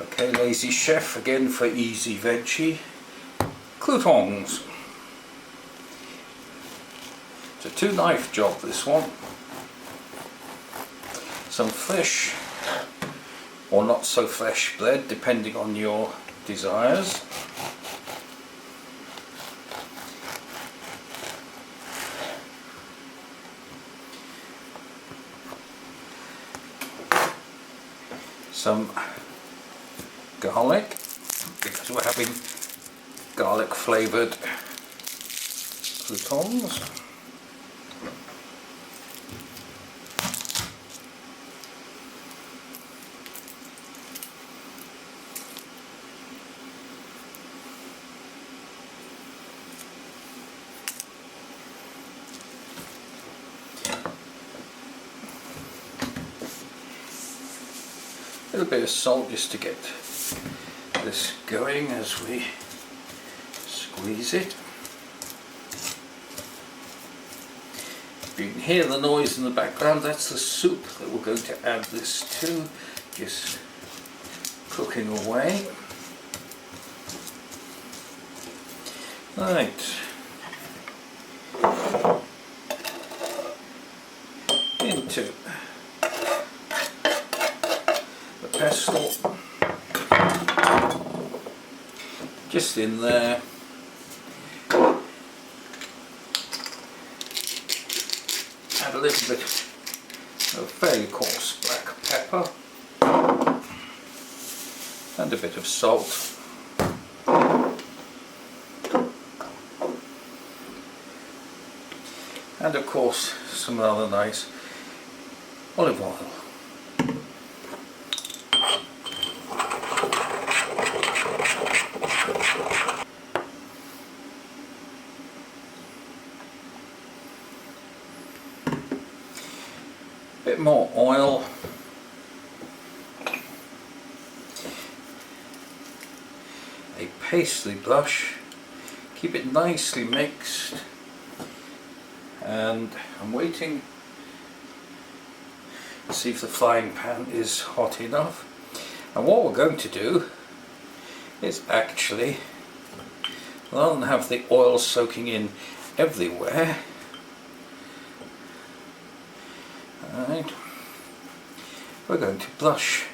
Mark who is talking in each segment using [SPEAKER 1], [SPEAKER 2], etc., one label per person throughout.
[SPEAKER 1] Okay, Lazy Chef again for easy veggie. Croutons. It's a 2-knife job, this one. Some fresh or not so fresh bread, depending on your desires. Some garlic, because we're having garlic flavoured croutons. A little bit of salt just to get this going as we squeeze it. You can hear the noise in the background, that's the soup that we're going to add this to, just cooking away. Right, into the pestle, just in there. Add a little bit of fairly coarse black pepper and a bit of salt. And of course some rather nice olive oil. Bit more oil. A pastry brush. Keep it nicely mixed. And I'm waiting to see if the frying pan is hot enough. And what we're going to do is actually, rather than have the oil soaking in everywhere, right, we're going to brush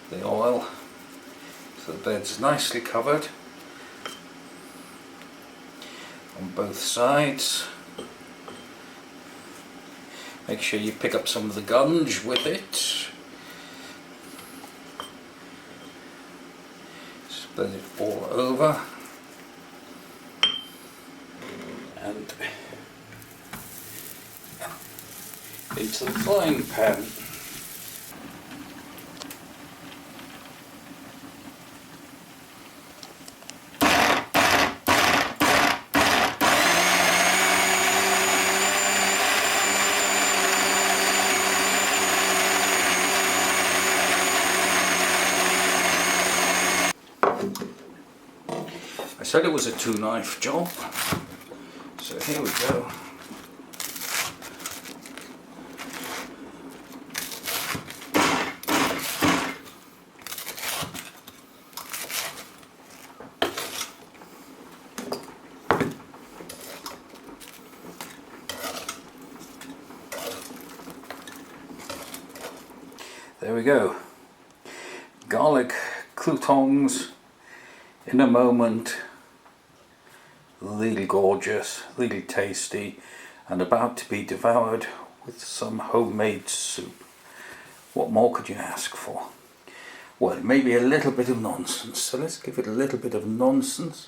[SPEAKER 1] the oil so the bread's nicely covered on both sides. Make sure you pick up some of the gunge with it. Spread it all over. And into the frying pan. I said it was a 2-knife job, so here we go. There we go. Garlic croutons in a moment. Really gorgeous, really tasty, and about to be devoured with some homemade soup. What more could you ask for? Well, maybe a little bit of nonsense. So let's give it a little bit of nonsense.